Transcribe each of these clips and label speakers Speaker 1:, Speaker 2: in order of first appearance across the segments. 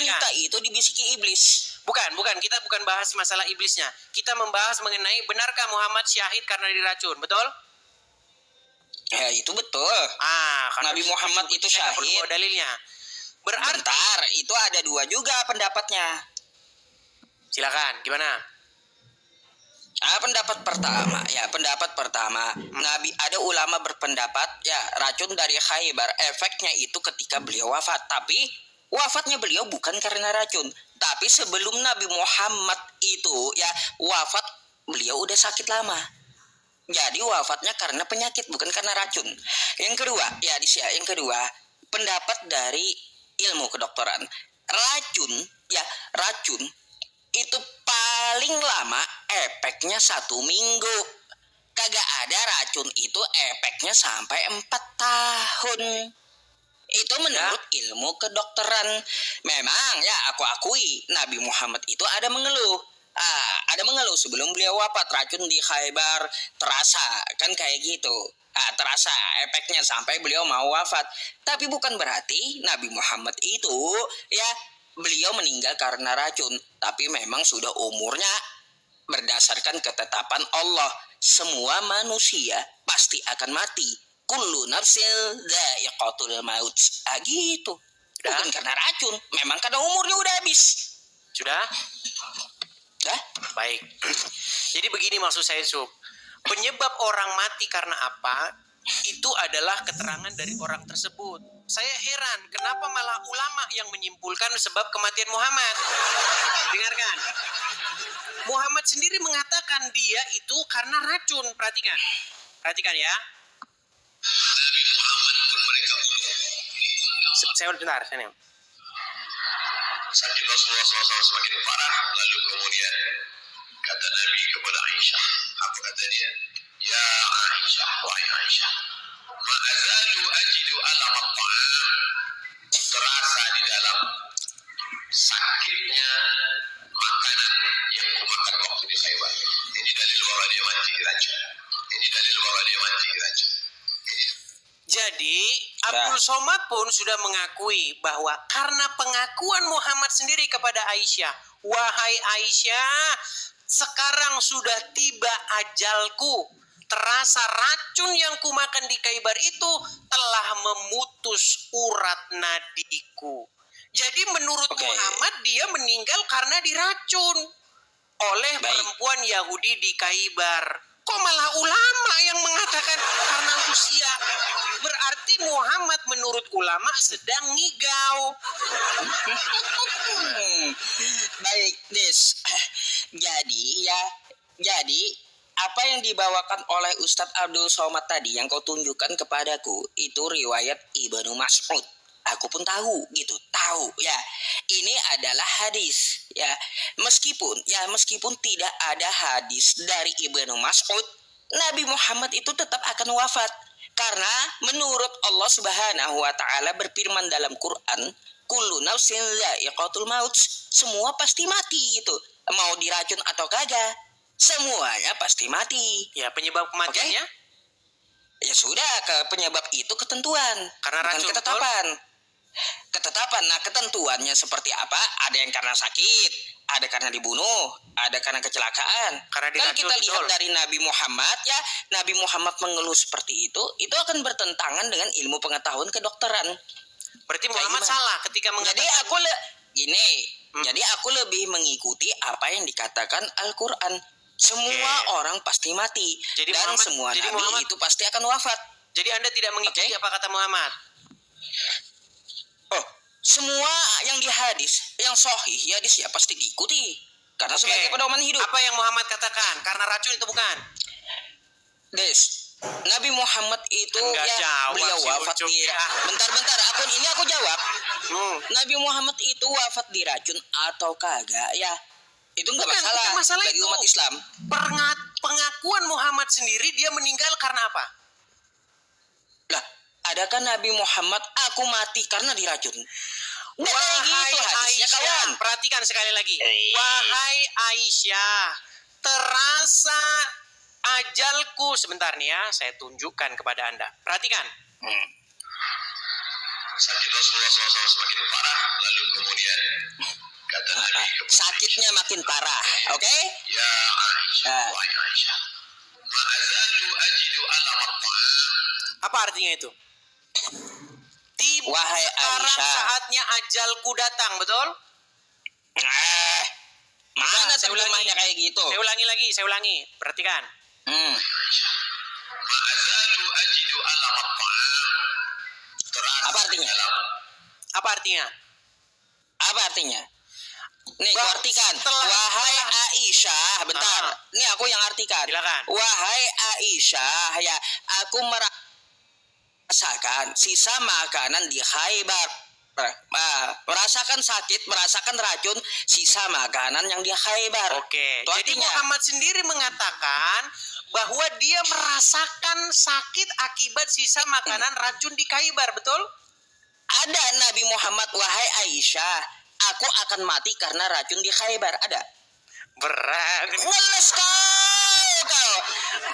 Speaker 1: kita itu dibisiki iblis.
Speaker 2: Bukan. Kita bukan bahas masalah iblisnya. Kita membahas mengenai benarkah Muhammad syahid karena diracun, betul?
Speaker 1: Ya itu betul. Nabi Muhammad itu syahid.
Speaker 2: Dalilnya. Berarti
Speaker 1: bentar, itu ada dua juga pendapatnya.
Speaker 2: Silakan, gimana?
Speaker 1: Pendapat pertama, Nabi, ada ulama berpendapat ya racun dari Khaybar efeknya itu ketika beliau wafat, tapi wafatnya beliau bukan karena racun, tapi sebelum Nabi Muhammad itu ya wafat, beliau udah sakit lama. Jadi wafatnya karena penyakit, bukan karena racun. Yang kedua, pendapat dari ilmu kedokteran. Racun itu paling lama efeknya 1 minggu. Kagak ada racun itu efeknya sampai 4 tahun. Itu menurut ilmu kedokteran. Memang ya aku akui Nabi Muhammad itu ada mengeluh sebelum beliau wafat, racun di Khaybar terasa kan kayak gitu. Terasa efeknya sampai beliau mau wafat. Tapi bukan berarti Nabi Muhammad itu ya beliau meninggal karena racun, tapi memang sudah umurnya berdasarkan ketetapan Allah, semua manusia pasti akan mati. Kullu nafsil dha'iqatul maut. Gitu. Bukan karena racun, memang karena umurnya udah habis.
Speaker 2: Sudah? Baik. Jadi begini maksud saya, Sub. Penyebab orang mati karena apa? Itu adalah keterangan dari orang tersebut. Saya heran, kenapa malah ulama yang menyimpulkan sebab kematian Muhammad? Dengarkan. Muhammad sendiri mengatakan dia itu karena racun. Perhatikan ya. Nabi Muhammad pun mereka bunuh. Saya bentar, sini.
Speaker 3: Sakit Rasulullah SAW semakin parah, lalu kemudian kata Nabi kepada Aisyah, apa kata dia? Ya Aisyah, wahai Aisyah, ma'azalu ajidu alam at-ta'am, terasa di dalam sakitnya makanan yang kumakan waktu di Khaybar. Ini dalil bahwa dia mati diracun.
Speaker 2: Jadi Abdul Somad pun sudah mengakui bahwa karena pengakuan Muhammad sendiri kepada Aisyah, wahai Aisyah, sekarang sudah tiba ajalku. Terasa racun yang kumakan di Khaybar itu telah memutus urat nadiku. Jadi menurut Muhammad dia meninggal karena diracun oleh perempuan Yahudi di Khaybar. Kok malah ulama yang mengatakan karena usia? Berarti Muhammad menurut ulama sedang ngigau.
Speaker 1: Baik, Des. Jadi apa yang dibawakan oleh Ustadz Abdul Somad tadi yang kau tunjukkan kepadaku itu riwayat Ibnu Mas'ud. Aku pun tahu ya. Ini adalah hadis ya. Meskipun tidak ada hadis dari Ibnu Mas'ud, Nabi Muhammad itu tetap akan wafat karena menurut Allah Subhanahu wa taala berfirman dalam Quran, kullu nafsin dha'iqatul maut. Semua pasti mati gitu. Mau diracun atau kagak, semuanya pasti mati.
Speaker 2: Ya, penyebab kematiannya?
Speaker 1: Ya sudah, penyebab itu ketentuan,
Speaker 2: karena
Speaker 1: bukan
Speaker 2: racun,
Speaker 1: ketetapan. Nah, ketentuannya seperti apa? Ada yang karena sakit, ada karena dibunuh, ada karena kecelakaan.
Speaker 2: Karena diracun,
Speaker 1: kita lihat dari Nabi Muhammad ya, Nabi Muhammad mengeluh seperti itu akan bertentangan dengan ilmu pengetahuan kedokteran.
Speaker 2: Berarti Muhammad salah ketika mengatakan.
Speaker 1: Jadi aku lebih mengikuti apa yang dikatakan Al-Quran. Semua orang pasti mati. Dan semua Nabi itu pasti akan wafat.
Speaker 2: Jadi Anda tidak mengikuti apa kata Muhammad?
Speaker 1: Semua yang di hadis, yang sahih hadis ya pasti diikuti. Karena sebagai pedoman hidup.
Speaker 2: Apa yang Muhammad katakan? Karena racun itu bukan?
Speaker 1: Des, Nabi Muhammad itu beliau wafat di bentar aku jawab. Nabi Muhammad itu wafat diracun atau kagak ya? Itu enggak masalah bagi umat Islam.
Speaker 2: Pengakuan Muhammad sendiri dia meninggal karena apa?
Speaker 1: Lah, adakah Nabi Muhammad aku mati karena diracun?
Speaker 2: Wahai Aisyah, perhatikan sekali lagi. Wahai Aisyah, terasa ajalku. Sebentar nih ya, saya tunjukkan kepada Anda. Perhatikan.
Speaker 3: sakit Rasulullah SAW semakin parah, lalu kemudian kata Nabi kepada
Speaker 1: Sakitnya makin parah, oke?
Speaker 3: Ya Aisyah,
Speaker 1: Ah.
Speaker 3: wahai Aisyah, ma azalu ajidu alam at-ta'am.
Speaker 2: Apa artinya itu? Tiba
Speaker 1: Wahai
Speaker 2: sekarang
Speaker 1: Aisyah.
Speaker 2: saatnya ajalku datang, betul?
Speaker 1: Mana
Speaker 2: Saya ulangi.
Speaker 1: terjemahnya kayak gitu?
Speaker 2: Saya ulangi. Perhatikan.
Speaker 3: Aisyah, ma azalu ajidu alam at-ta'am. Terasa
Speaker 1: Apa artinya?
Speaker 2: Apa artinya?
Speaker 1: Apa artinya? Nih, aku artikan.
Speaker 2: Setelah-
Speaker 1: Wahai Aisyah, bentar.
Speaker 2: Ah.
Speaker 1: Ini aku yang artikan.
Speaker 2: Silakan.
Speaker 1: Wahai Aisyah, ya, aku merasakan sisa makanan di Khaybar. Merasakan sakit, merasakan racun, sisa makanan yang di Khaybar.
Speaker 2: Oke.
Speaker 1: Itu
Speaker 2: Jadi
Speaker 1: artinya.
Speaker 2: Muhammad sendiri mengatakan bahwa dia merasakan sakit akibat sisa makanan racun di Khaybar, betul?
Speaker 1: Ada Nabi Muhammad, wahai Aisyah, aku akan mati karena racun di Khaybar. Ada.
Speaker 2: Berat.
Speaker 1: Ngeles kau.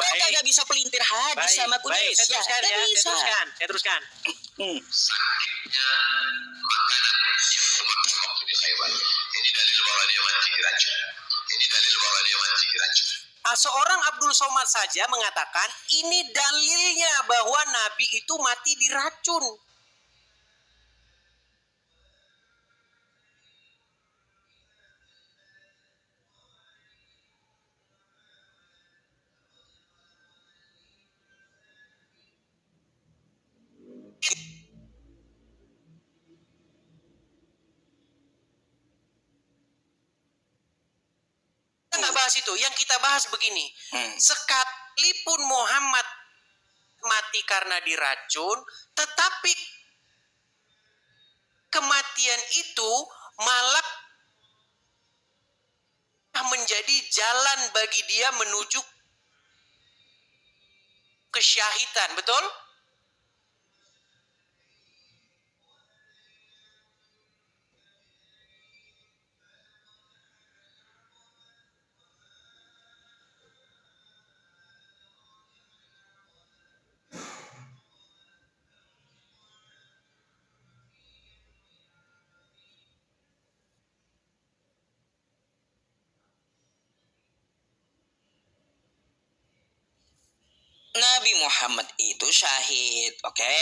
Speaker 2: Baik.
Speaker 1: Kau gak bisa pelintir hadis sama
Speaker 2: baik,
Speaker 1: kudes.
Speaker 2: saya teruskan ya. Saya teruskan.
Speaker 3: sakitnya makanan yang dimakan waktu di Khaybar. Ini dalil bahwa dia mati diracun. Ini dalil bahwa dia mati diracun.
Speaker 2: Seorang Abdul Somad saja mengatakan ini dalilnya bahwa Nabi itu mati diracun. Kita nggak bahas itu. Yang kita bahas begini. Sekalipun Muhammad mati karena diracun, tetapi kematian itu malah menjadi jalan bagi dia menuju kesyahidan, betul?
Speaker 1: Nabi Muhammad itu syahid, oke?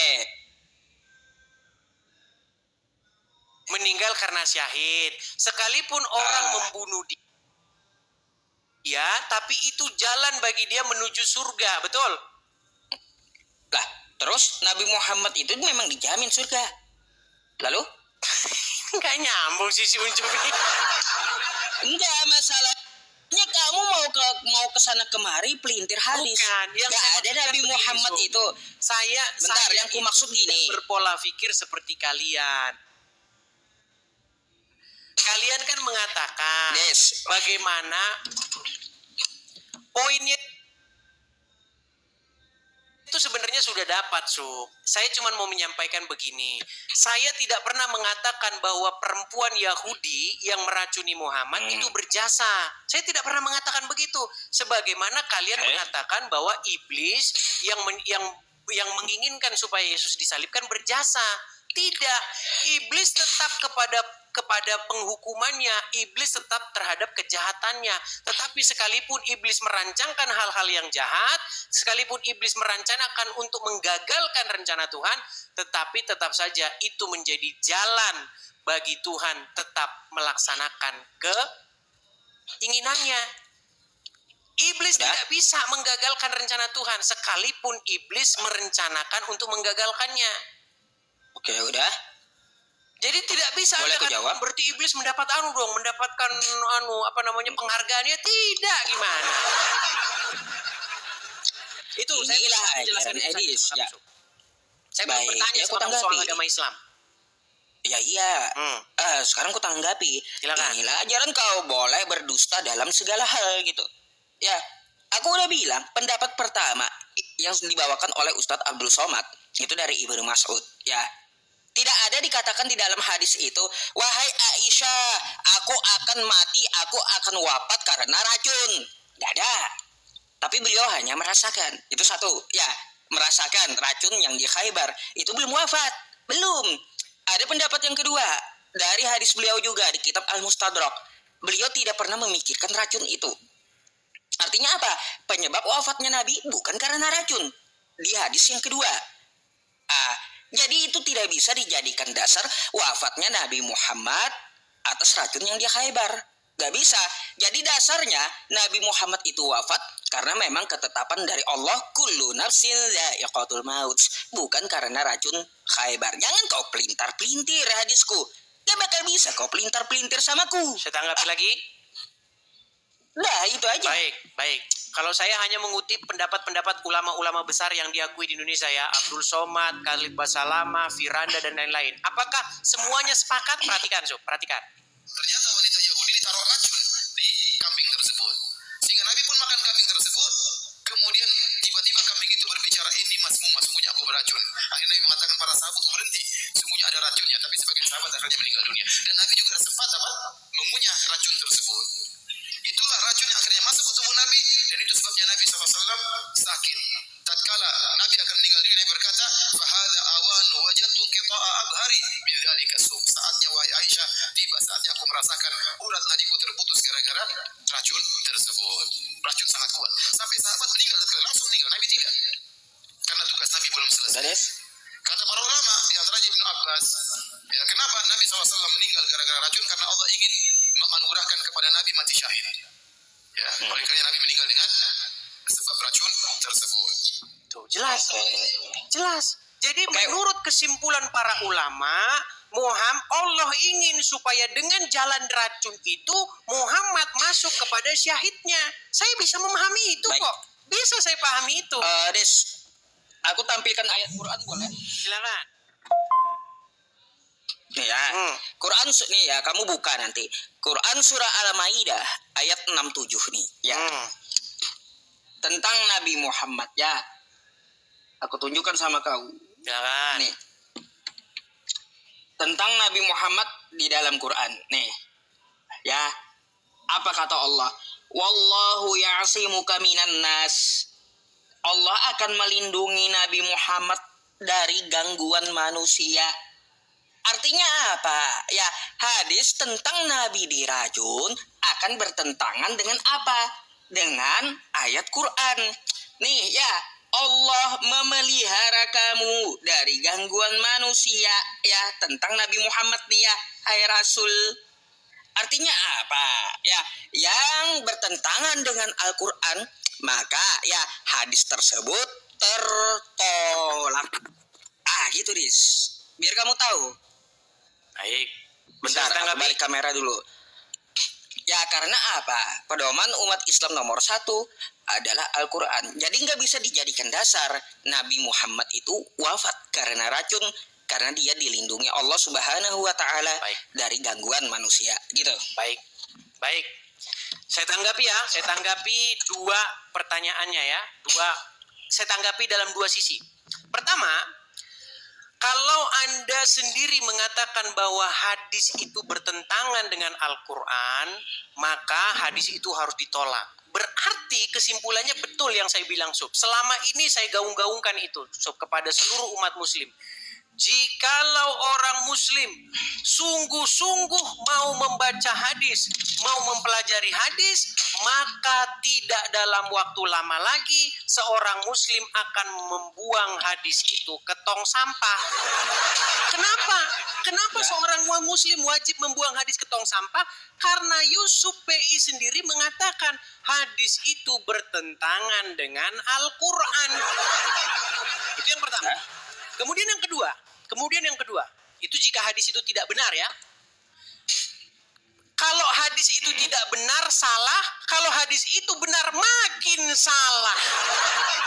Speaker 2: Meninggal karena syahid. Sekalipun orang membunuh dia, tapi itu jalan bagi dia menuju surga, betul?
Speaker 1: Lah, terus Nabi Muhammad itu memang dijamin surga. Lalu?
Speaker 2: Nggak nyambung sih si Ucup ini.
Speaker 1: Enggak, masalahnya kamu mau ke sana kemari pelintir hadis.
Speaker 2: Bukan, yang
Speaker 1: Nggak
Speaker 2: saya
Speaker 1: ada
Speaker 2: maksudkan
Speaker 1: Nabi
Speaker 2: begini,
Speaker 1: Muhammad
Speaker 2: Sob.
Speaker 1: itu. Bentar, yang ku maksud
Speaker 2: itu
Speaker 1: gini.
Speaker 2: tidak berpola pikir seperti kalian. Kalian kan mengatakan
Speaker 1: Yes.
Speaker 2: bagaimana poinnya itu sebenarnya sudah dapat, Su. Saya cuma mau menyampaikan begini. Saya tidak pernah mengatakan bahwa perempuan Yahudi yang meracuni Muhammad itu berjasa. Saya tidak pernah mengatakan begitu. Sebagaimana kalian mengatakan bahwa iblis yang menginginkan supaya Yesus disalibkan berjasa. Tidak. Iblis tetap kepada penghukumannya, iblis tetap terhadap kejahatannya. Tetapi sekalipun iblis merancangkan hal-hal yang jahat, sekalipun iblis merencanakan untuk menggagalkan rencana Tuhan, tetapi tetap saja itu menjadi jalan bagi Tuhan tetap melaksanakan keinginannya. Iblis tidak bisa menggagalkan rencana Tuhan, sekalipun iblis merencanakan untuk menggagalkannya.
Speaker 1: Oke, udah.
Speaker 2: Jadi tidak bisa
Speaker 1: Boleh
Speaker 2: Anda
Speaker 1: aku
Speaker 2: katakan
Speaker 1: jawab?
Speaker 2: berarti iblis mendapatkan penghargaannya, tidak, gimana? Itu saya
Speaker 1: Inilah
Speaker 2: bisa menjelaskan
Speaker 1: ajaran
Speaker 2: itu saja,
Speaker 1: Edis,
Speaker 2: terima
Speaker 1: ya.
Speaker 2: kasih. Saya mau
Speaker 1: Baik,
Speaker 2: bertanya
Speaker 1: ya, aku
Speaker 2: sama kamu soal
Speaker 1: tanggapi.
Speaker 2: agama Islam.
Speaker 1: Ya iya. Sekarang ku tanggapi.
Speaker 2: Silakan.
Speaker 1: Inilah ajaran kau boleh berdusta dalam segala hal gitu. Ya, aku udah bilang pendapat pertama yang dibawakan oleh Ustadz Abdul Somad itu dari Ibnu Mas'ud. Ya, tidak ada dikatakan di dalam hadis itu, wahai Aisyah, aku akan mati, aku akan wafat karena racun. Tidak ada. Tapi beliau hanya merasakan. Itu satu. Ya, merasakan racun yang di Khaybar. Itu belum wafat. Belum. Ada pendapat yang kedua dari hadis beliau juga di kitab Al-Mustadrak. Beliau tidak pernah memikirkan racun itu. Artinya apa? Penyebab wafatnya Nabi bukan karena racun. Di hadis yang kedua. Jadi itu tidak bisa dijadikan dasar wafatnya Nabi Muhammad atas racun yang dia Khaybar. Gak bisa. Jadi dasarnya Nabi Muhammad itu wafat karena memang ketetapan dari Allah, kullu nafsin dha'iqatul maut, bukan karena racun Khaybar. Jangan kau pelintar-pelintir hadisku. Gak bakal bisa kau pelintar-pelintir samaku.
Speaker 2: Saya tanggapi lagi.
Speaker 1: Nah, itu aja.
Speaker 2: Baik. Kalau saya hanya mengutip pendapat-pendapat ulama-ulama besar yang diakui di Indonesia ya, Abdul Somad, Khalid Basalamah, Firanda, dan lain-lain. Apakah semuanya sepakat? Perhatikan, Sob. Perhatikan.
Speaker 3: Ternyata wanita Yahudi ditaruh racun di kambing tersebut. Sehingga Nabi pun makan kambing tersebut. Kemudian tiba-tiba kambing itu berbicara, ini masmum, sungguhnya aku beracun. Akhirnya Nabi mengatakan para sahabat berhenti. Sungguhnya ada racunnya, tapi sebagian sahabat akhirnya meninggal dunia. Dan Nabi juga sempat mengunyah racun tersebut. Itulah racun yang akhirnya masuk ke tubuh Nabi. Dan itu sebabnya Nabi SAW sakit. Tatkala Nabi akan meninggal dunia, Nabi berkata, "Fahadha awanu wajadtu qita'a abhari min dzalika sum." Saatnya wahai Aisyah, tiba saatnya aku merasakan urat nadiku terputus gara-gara racun tersebut. Racun sangat kuat. Sampai sahabat meninggal, langsung meninggal. Nabi tidak. Karena tugas Nabi belum selesai. Kata para ulama, di antaranya Ibnu Abbas, ya, kenapa Nabi SAW meninggal gara-gara racun? Karena Allah ingin menganugerahkan kepada Nabi mati syahid. Ya, oleh karena Nabi meninggal dengan sebab racun tersebut.
Speaker 2: Tuh, jelas. Jadi menurut kesimpulan para ulama, Allah ingin supaya dengan jalan racun itu Muhammad masuk kepada syahidnya. Saya bisa memahami itu. Baik. Kok. Bisa saya pahami itu.
Speaker 1: Des, aku tampilkan ayat Quran boleh?
Speaker 2: Silakan.
Speaker 1: Nih ya, Quran nih ya, kamu buka nanti. Quran surah Al-Maidah ayat 67 nih ya. Tentang Nabi Muhammad ya. Aku tunjukkan sama kau.
Speaker 2: Silakan.
Speaker 1: Nih. Tentang Nabi Muhammad di dalam Quran. Nih. Ya. Apa kata Allah? Wallahu ya'simuka minan nas. Allah akan melindungi Nabi Muhammad dari gangguan manusia. Artinya apa? Ya, hadis tentang Nabi diracun akan bertentangan dengan apa? Dengan ayat Quran. Nih ya, Allah memelihara kamu dari gangguan manusia ya, tentang Nabi Muhammad nih ya, hai Rasul. Artinya apa? Ya, yang bertentangan dengan Al-Quran, maka ya hadis tersebut tertolak. Gitu, Dis. Biar kamu tahu.
Speaker 2: Baik.
Speaker 1: Bentar, aku balik kamera dulu. Ya, karena apa? Pedoman umat Islam nomor 1 adalah Al-Quran. Jadi nggak bisa dijadikan dasar Nabi Muhammad itu wafat karena racun, karena dia dilindungi Allah Subhanahu wa Ta'ala dari gangguan manusia. Gitu.
Speaker 2: Baik. Saya tanggapi ya. Saya tanggapi dua pertanyaannya ya. Saya tanggapi dalam dua sisi. Pertama, kalau Anda sendiri mengatakan bahwa hadis itu bertentangan dengan Al-Quran, maka hadis itu harus ditolak. Berarti kesimpulannya betul yang saya bilang, Sob. Selama ini saya gaung-gaungkan itu, Sob, kepada seluruh umat muslim. Jikalau orang muslim sungguh-sungguh mau membaca hadis, mau mempelajari hadis, maka tidak dalam waktu lama lagi seorang muslim akan membuang hadis itu ke tong sampah. Kenapa seorang muslim wajib membuang hadis ke tong sampah? Karena Yusuf PI sendiri mengatakan hadis itu bertentangan dengan Al-Quran. Itu yang pertama. Kemudian yang kedua, itu jika hadis itu tidak benar ya. Kalau hadis itu tidak benar, salah. Kalau hadis itu benar, makin salah.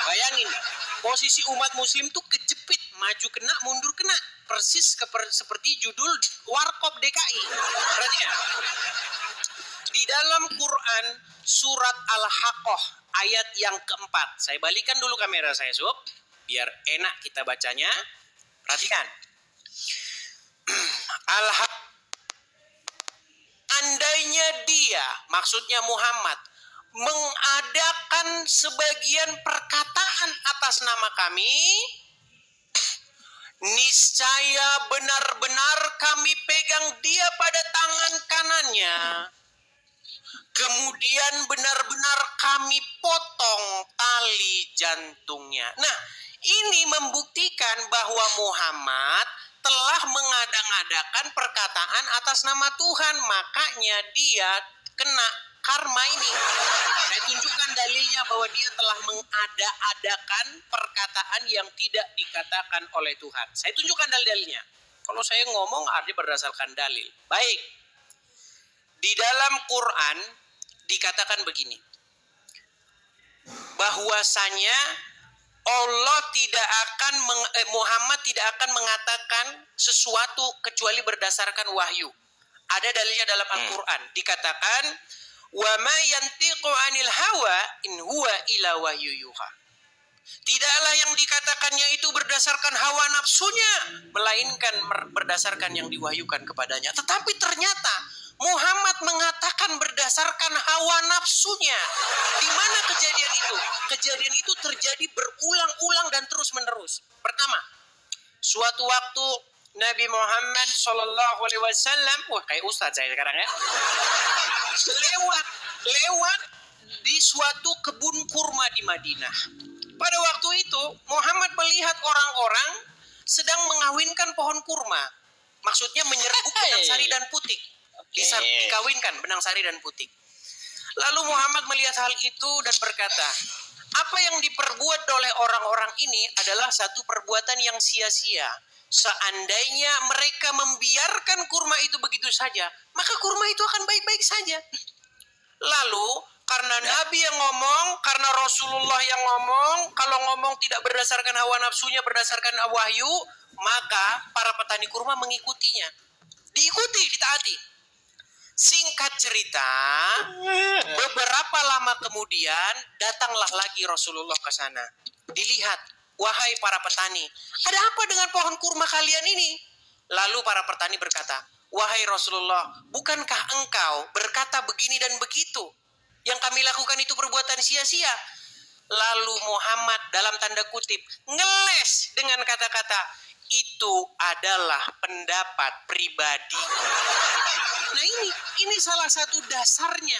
Speaker 2: Bayangin, posisi umat muslim tuh kejepit, maju kena, mundur kena. Persis seperti judul Warkop DKI. Perhatikan. Di dalam Quran, surat Al-Haqqah, ayat yang keempat. Saya balikan dulu kamera saya, Sob, biar enak kita bacanya. Perhatikan. Andainya dia, maksudnya Muhammad, mengadakan sebagian perkataan atas nama kami, niscaya benar-benar kami pegang dia pada tangan kanannya. Kemudian benar-benar kami potong tali jantungnya. Nah, ini membuktikan bahwa Muhammad telah mengada-ngadakan perkataan atas nama Tuhan. Makanya dia kena karma ini. Saya tunjukkan dalilnya bahwa dia telah mengada-adakan perkataan yang tidak dikatakan oleh Tuhan. Saya tunjukkan dalil-dalilnya. Kalau saya ngomong artinya berdasarkan dalil. Baik. Di dalam Quran dikatakan begini, bahwasanya Allah tidak akan Muhammad tidak akan mengatakan sesuatu kecuali berdasarkan wahyu. Ada dalilnya dalam Al-Quran. Dikatakan, wa ma yantiqu 'anil hawa in huwa illa wahyu yuha. Tidaklah yang dikatakannya itu berdasarkan hawa nafsunya, melainkan berdasarkan yang diwahyukan kepadanya. Tetapi ternyata Muhammad mengatakan berdasarkan hawa nafsunya. Di mana kejadian itu? Kejadian itu terjadi berulang-ulang dan terus-menerus. Pertama, suatu waktu Nabi Muhammad SAW, wah kayak ustadz saya sekarang ya, lewat di suatu kebun kurma di Madinah. Pada waktu itu Muhammad melihat orang-orang sedang mengawinkan pohon kurma. Maksudnya menyerbuk benang sari dan putik. Dikawinkan benang sari dan putik. Lalu Muhammad melihat hal itu dan berkata, apa yang diperbuat oleh orang-orang ini adalah satu perbuatan yang sia-sia. Seandainya mereka membiarkan kurma itu begitu saja, maka kurma itu akan baik-baik saja. Lalu karena Nabi yang ngomong, karena Rasulullah yang ngomong, kalau ngomong tidak berdasarkan hawa nafsunya, berdasarkan wahyu, maka para petani kurma mengikutinya. Diikuti, ditaati. Singkat cerita, beberapa lama kemudian datanglah lagi Rasulullah ke sana. Dilihat, wahai para petani, ada apa dengan pohon kurma kalian ini? Lalu para petani berkata, wahai Rasulullah, bukankah engkau berkata begini dan begitu? Yang kami lakukan itu perbuatan sia-sia. Lalu Muhammad dalam tanda kutip ngeles dengan kata-kata, itu adalah pendapat pribadi. Nah ini salah satu dasarnya.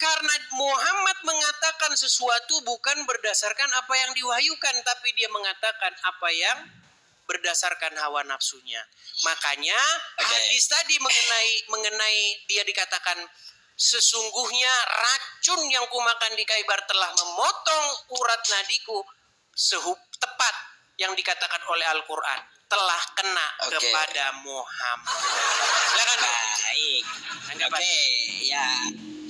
Speaker 2: Karena Muhammad mengatakan sesuatu bukan berdasarkan apa yang diwahyukan, tapi dia mengatakan apa yang berdasarkan hawa nafsunya. Makanya hadis tadi mengenai dia dikatakan, sesungguhnya racun yang kumakan di Khaybar telah memotong urat nadiku tepat yang dikatakan oleh Al-Quran telah kena kepada Muhammad. Silakan.
Speaker 1: Baik. Oke, ya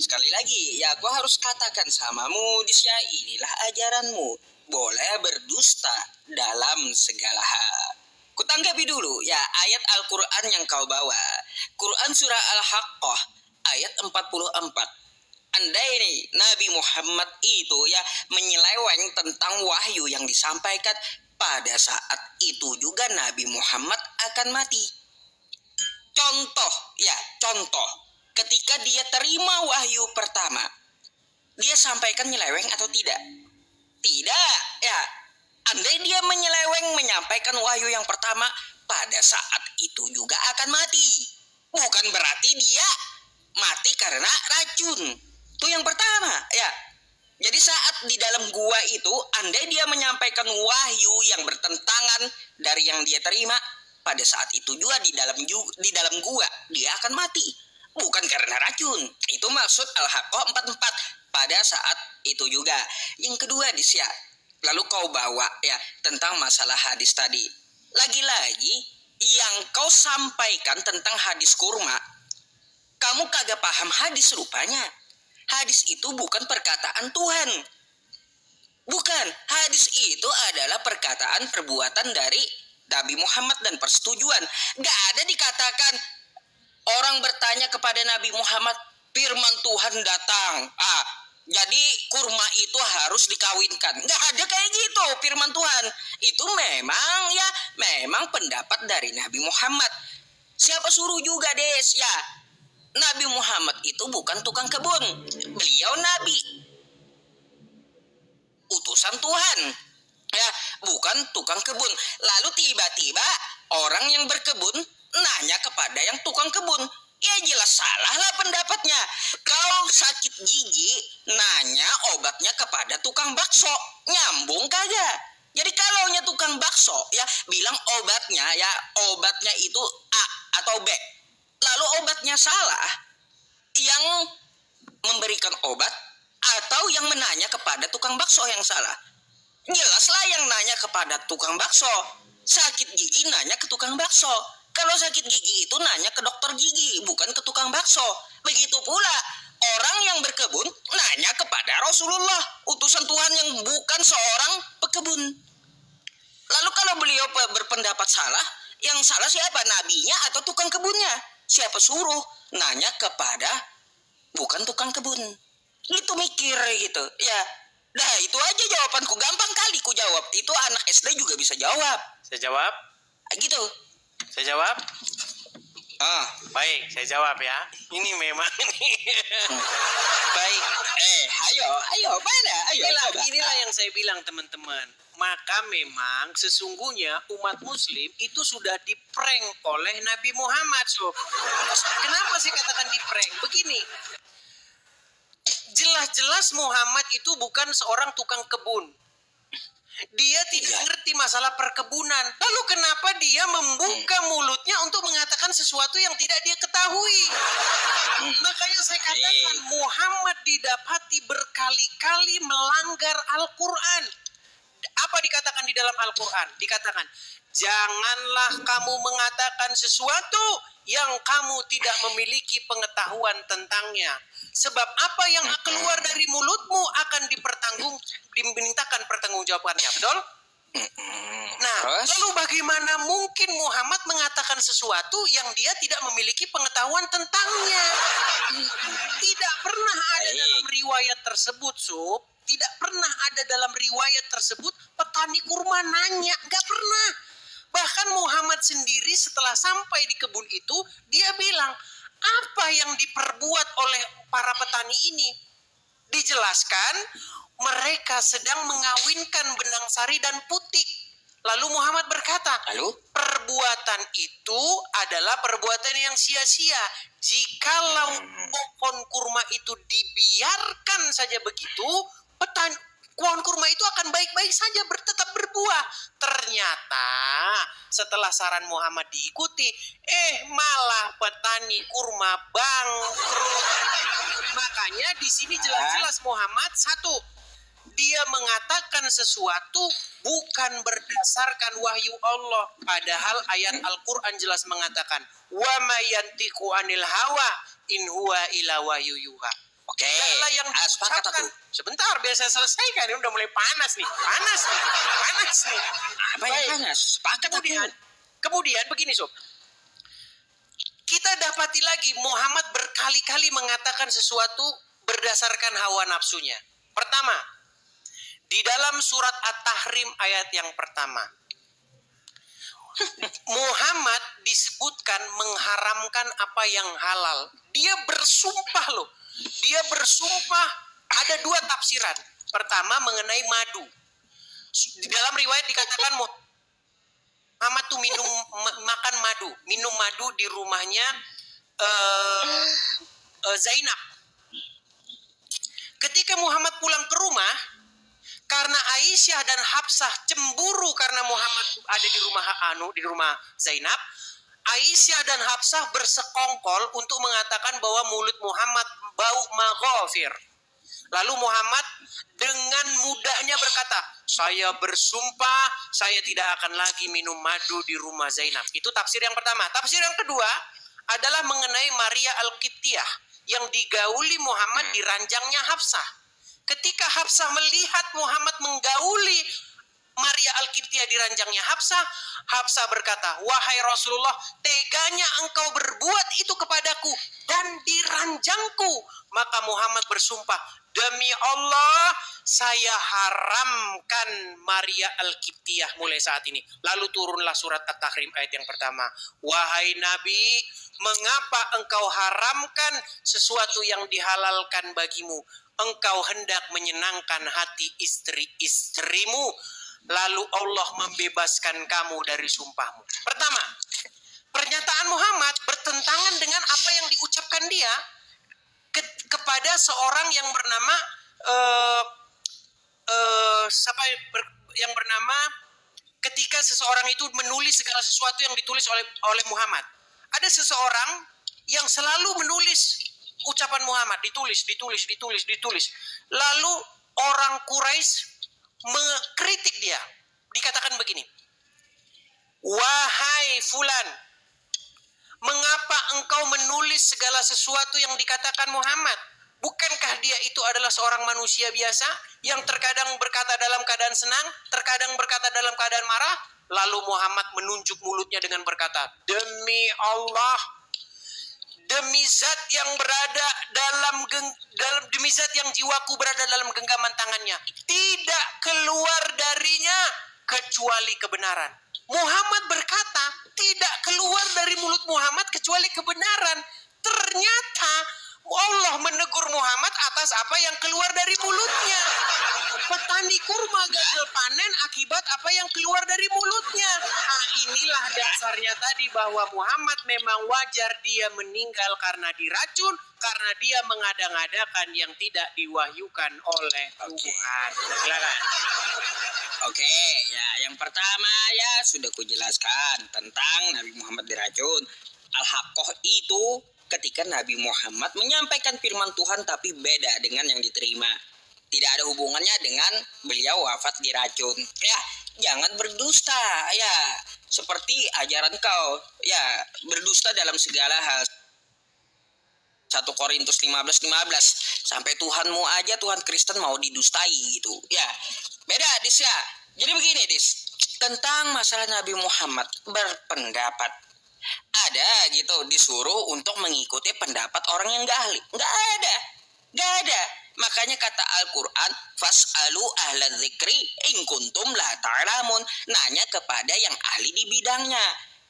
Speaker 1: sekali lagi ya gua harus katakan samamu Disya, inilah ajaranmu. Boleh berdusta dalam segala hal. Kutanggapi dulu ya ayat Al-Quran yang kau bawa. Quran surah Al-Haqqah ayat 44. Andai nih Nabi Muhammad itu ya menyeleweng tentang wahyu yang disampaikan, pada saat itu juga Nabi Muhammad akan mati. Contoh, ketika dia terima wahyu pertama, dia sampaikan nyeleweng atau tidak? Tidak, ya. Andai dia menyeleweng menyampaikan wahyu yang pertama, pada saat itu juga akan mati. Bukan berarti dia mati karena racun. Itu yang pertama, ya. Jadi saat di dalam gua itu, andai dia menyampaikan wahyu yang bertentangan dari yang dia terima, pada saat itu juga di dalam gua dia akan mati. Bukan karena racun. Itu maksud Al-Haqqah 44 pada saat itu juga. Yang kedua Disya, lalu kau bawa ya tentang masalah hadis tadi. Lagi-lagi yang kau sampaikan tentang hadis kurma, kamu kagak paham hadis rupanya. Hadis itu bukan perkataan Tuhan. Bukan, hadis itu adalah perkataan perbuatan dari Nabi Muhammad dan persetujuan. Gak ada dikatakan orang bertanya kepada Nabi Muhammad, firman Tuhan datang. Jadi kurma itu harus dikawinkan. Gak ada kayak gitu firman Tuhan. Itu memang pendapat dari Nabi Muhammad. Siapa suruh juga Des ya. Nabi Muhammad itu bukan tukang kebun. Beliau Nabi, utusan Tuhan. Ya, bukan tukang kebun. Lalu tiba-tiba orang yang berkebun nanya kepada yang tukang kebun. Ya jelas salah lah pendapatnya. Kau sakit gigi, nanya obatnya kepada tukang bakso. Nyambung kagak? Jadi kalau tukang bakso ya bilang obatnya itu A atau B. Lalu obatnya salah, yang memberikan obat atau yang menanya kepada tukang bakso yang salah? Jelaslah yang nanya kepada tukang bakso. Sakit gigi nanya ke tukang bakso. Kalau sakit gigi itu nanya ke dokter gigi, bukan ke tukang bakso. Begitu pula orang yang berkebun nanya kepada Rasulullah, utusan Tuhan yang bukan seorang pekebun. Lalu kalau beliau berpendapat salah, yang salah siapa? Nabinya atau tukang kebunnya? Siapa suruh nanya kepada bukan tukang kebun? Itu mikir gitu. Ya, nah itu aja jawabanku. Gampang kali ku jawab. Itu anak SD juga bisa jawab.
Speaker 2: Saya jawab.
Speaker 1: Gitu.
Speaker 2: Saya jawab.
Speaker 1: Baik,
Speaker 2: saya jawab ya. Ini memang nih.
Speaker 1: baik. Ayo, mana? Ayo,
Speaker 2: Inilah yang saya bilang teman-teman. Maka memang sesungguhnya umat muslim itu sudah diprank oleh Nabi Muhammad. Sob. Kenapa saya katakan diprank? Begini. Jelas-jelas Muhammad itu bukan seorang tukang kebun. Dia tidak ngerti masalah perkebunan. Lalu kenapa dia membuka mulutnya untuk mengatakan sesuatu yang tidak dia ketahui? Makanya saya katakan Muhammad didapati berkali-kali melanggar Al-Quran. Apa dikatakan di dalam Al-Quran? Dikatakan, janganlah kamu mengatakan sesuatu yang kamu tidak memiliki pengetahuan tentangnya. Sebab apa yang keluar dari mulutmu akan dimintakan pertanggungjawabannya. Betul? Nah, lalu bagaimana mungkin Muhammad mengatakan sesuatu yang dia tidak memiliki pengetahuan tentangnya? Tidak pernah ada dalam riwayat tersebut, Sob. Tidak pernah ada dalam riwayat tersebut petani kurma nanya. Gak pernah. Bahkan Muhammad sendiri setelah sampai di kebun itu, dia bilang, apa yang diperbuat oleh para petani ini? Dijelaskan, mereka sedang mengawinkan benang sari dan putik. Lalu Muhammad berkata, perbuatan itu adalah perbuatan yang sia-sia. Jikalau pohon kurma itu dibiarkan saja begitu, pohon kurma itu akan baik-baik saja tetap berbuah. Ternyata setelah saran Muhammad diikuti, malah petani kurma bangkrut. Makanya di sini jelas-jelas Muhammad satu, dia mengatakan sesuatu bukan berdasarkan wahyu Allah. Padahal ayat Al-Quran jelas mengatakan, wa ma yantiqu anil hawa in huwa illa wahyu yuha.
Speaker 1: Oke,
Speaker 2: yang diucapkan. Sebentar, biar saya selesaikan. Ini udah mulai panas nih. Panas nih.
Speaker 1: Apa yang panas? Sepakat
Speaker 2: Kemudian begini, Sob. Kita dapati lagi Muhammad berkali-kali mengatakan sesuatu berdasarkan hawa nafsunya. Pertama, di dalam surat At-Tahrim ayat yang pertama, Muhammad disebutkan mengharamkan apa yang halal. Dia bersumpah loh. Dia bersumpah, ada dua tafsiran. Pertama mengenai madu. Di dalam riwayat dikatakan Muhammad tuh makan madu, minum madu di rumahnya Zainab. Ketika Muhammad pulang ke rumah, karena Aisyah dan Hafsah cemburu karena Muhammad ada di rumah Zainab, Aisyah dan Hafsah bersekongkol untuk mengatakan bahwa mulut Muhammad bau maghafir. Lalu Muhammad dengan mudahnya berkata, saya bersumpah saya tidak akan lagi minum madu di rumah Zainab. Itu tafsir yang pertama. Tafsir yang kedua adalah mengenai Maria Al-Qibtiyah yang digauli Muhammad di ranjangnya Hafsah. Ketika Hafsah melihat Muhammad menggauli Maria Al-Qibtiyah di ranjangnya Hafsah, Hafsah berkata, wahai Rasulullah, teganya engkau berbuat itu kepadaku dan di ranjangku. Maka Muhammad bersumpah, demi Allah, saya haramkan Maria Al-Qibtiyah mulai saat ini. Lalu turunlah surat At-Tahrim ayat yang pertama. Wahai Nabi, mengapa engkau haramkan sesuatu yang dihalalkan bagimu? Engkau hendak menyenangkan hati istri-istrimu. lalu Allah membebaskan kamu dari sumpahmu. Pertama, pernyataan Muhammad bertentangan dengan apa yang diucapkan dia kepada seorang yang bernama ketika seseorang itu menulis segala sesuatu yang ditulis oleh Muhammad. Ada seseorang yang selalu menulis ucapan Muhammad, ditulis. Lalu orang Quraisy mengkritik dia. Dikatakan begini, wahai fulan, mengapa engkau menulis segala sesuatu yang dikatakan Muhammad? Bukankah dia itu adalah seorang manusia biasa yang terkadang berkata dalam keadaan senang, terkadang berkata dalam keadaan marah? Lalu Muhammad menunjuk mulutnya dengan berkata, demi Allah, demi zat yang berada demi zat yang jiwaku berada dalam genggaman tangannya, tidak keluar darinya kecuali kebenaran. Muhammad berkata, tidak keluar dari mulut Muhammad kecuali kebenaran. Ternyata Allah menegur Muhammad atas apa yang keluar dari mulutnya. Petani kurma gagal panen akibat apa yang keluar dari mulutnya. Nah, inilah dasarnya tadi bahwa Muhammad memang wajar dia meninggal karena diracun, karena dia mengada-ngadakan yang tidak diwahyukan oleh Tuhan. Silakan.
Speaker 1: Oke, ya yang pertama ya sudah kujelaskan tentang Nabi Muhammad diracun. Al-Haqqah itu ketika Nabi Muhammad menyampaikan firman Tuhan tapi beda dengan yang diterima. Tidak ada hubungannya dengan beliau wafat diracun. Ya, jangan berdusta ya. Seperti ajaran kau, ya, berdusta dalam segala hal. 1 Korintus 15:15 sampai Tuhanmu aja, Tuhan Kristen mau didustai gitu. Ya, beda Dis ya. Jadi begini Dis, tentang masalah Nabi Muhammad berpendapat. Ada gitu disuruh untuk mengikuti pendapat orang yang gak ahli. Gak ada. Makanya kata Al-Quran, fas'alu ahla dzikri in kuntum la ta'lamun. Nanya kepada yang ahli di bidangnya.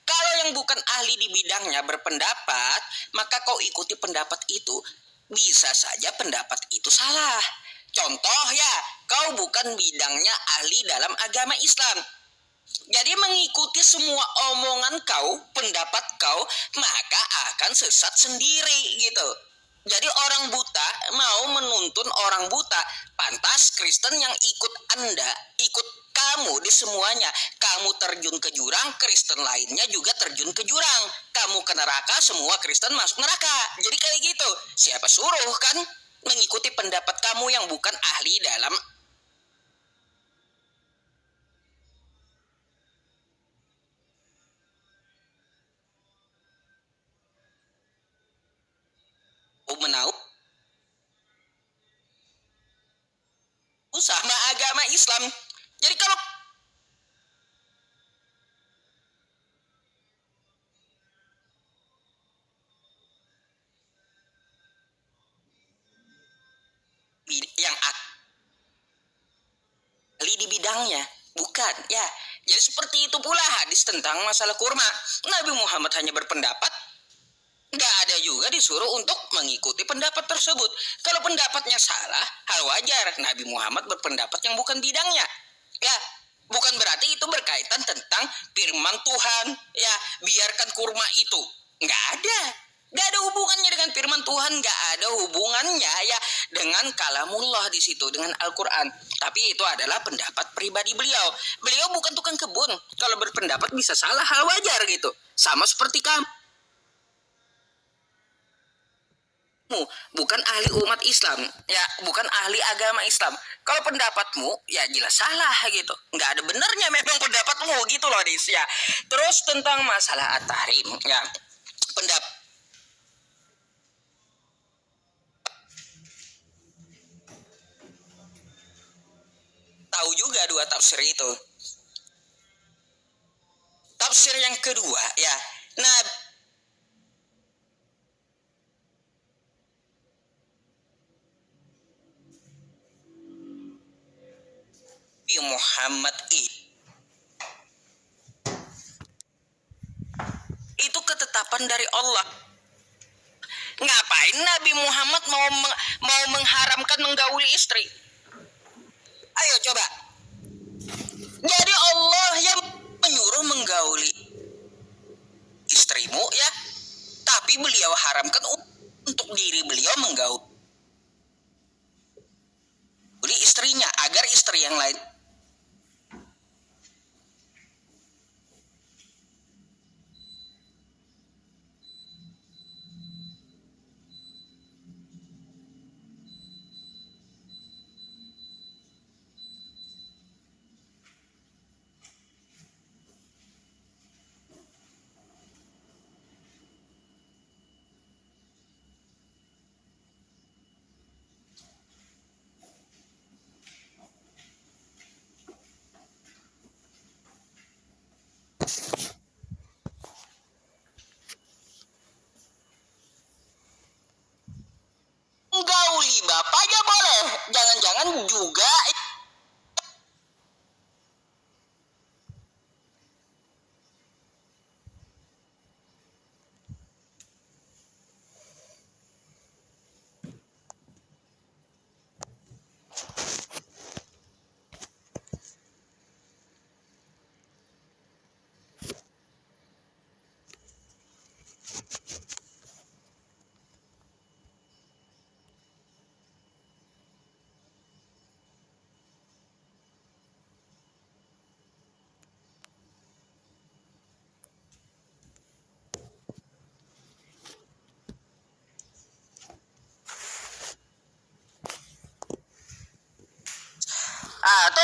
Speaker 1: Kalau yang bukan ahli di bidangnya berpendapat, maka kau ikuti pendapat itu. Bisa saja pendapat itu salah. Contoh ya, kau bukan bidangnya ahli dalam agama Islam. Jadi mengikuti semua omongan kau, pendapat kau, maka akan sesat sendiri gitu. Jadi orang buta mau menuntun orang buta. Pantas Kristen yang ikut Anda, ikut kamu di semuanya. Kamu terjun ke jurang, Kristen lainnya juga terjun ke jurang. Kamu ke neraka, semua Kristen masuk neraka. Jadi kayak gitu. Siapa suruh kan mengikuti pendapat kamu yang bukan ahli dalam menahu sama agama Islam. Jadi kalau yang ahli di bidangnya bukan ya. Jadi seperti itu pula hadis tentang masalah kurma. Nabi Muhammad hanya berpendapat, nggak ada juga disuruh untuk mengikuti pendapat tersebut. Kalau pendapatnya salah, hal wajar. Nabi Muhammad berpendapat yang bukan bidangnya. Ya, bukan berarti itu berkaitan tentang firman Tuhan. Ya, biarkan kurma itu. Nggak ada. Nggak ada hubungannya dengan firman Tuhan. Nggak ada hubungannya ya dengan kalamullah di situ, dengan Al-Quran. Tapi itu adalah pendapat pribadi beliau. Beliau bukan tukang kebun. Kalau berpendapat bisa salah, hal wajar gitu. Sama seperti kamu. Bukan ahli umat Islam, ya, bukan ahli agama Islam. Kalau pendapatmu, ya jelas salah gitu. Nggak ada benernya memang pendapatmu gitu loh, Dis, ya. Terus tentang masalah at-tahrim, ya, tahu juga dua tafsir itu. Tafsir yang kedua, ya, Nabi Muhammad itu ketetapan dari Allah. Ngapain Nabi Muhammad mau mengharamkan menggauli istri? Ayo coba. Jadi Allah yang menyuruh menggauli istrimu ya, tapi beliau haramkan untuk diri beliau menggauli istrinya agar istri yang lain menggauli bapaknya boleh, jangan-jangan juga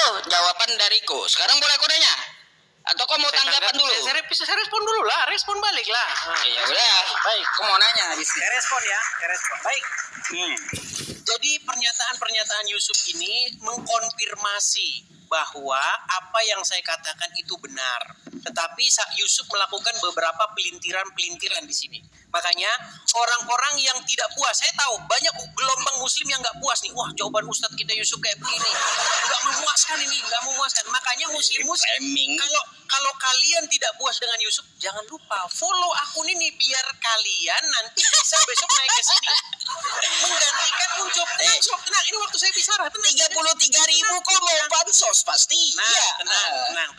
Speaker 1: tuh jawaban dariku. Sekarang boleh aku nanya? Atau kau mau tanggapan dulu?
Speaker 2: Saya respon dulu lah, respon balik lah.
Speaker 1: Ya udah, baik. Aku mau nanya di sini.
Speaker 2: Saya respon ya, saya respon. Baik. Jadi pernyataan Yusuf ini mengkonfirmasi bahwa apa yang saya katakan itu benar. Tetapi Yusuf melakukan beberapa pelintiran-pelintiran di sini. Makanya orang-orang yang tidak puas, saya tahu banyak gelombang muslim yang nggak puas nih. Wah, jawaban Ustadz kita Yusuf kayak begini, nggak memuaskan ini, nggak memuaskan. Makanya muslim kalau kalian tidak puas dengan Yusuf, jangan lupa follow akun ini biar kalian nanti bisa besok naik ke sini menggantikan Ucup. Tenang, ini waktu saya bicara.
Speaker 1: 33.000 kok mau bansos pasti.
Speaker 2: Tenang.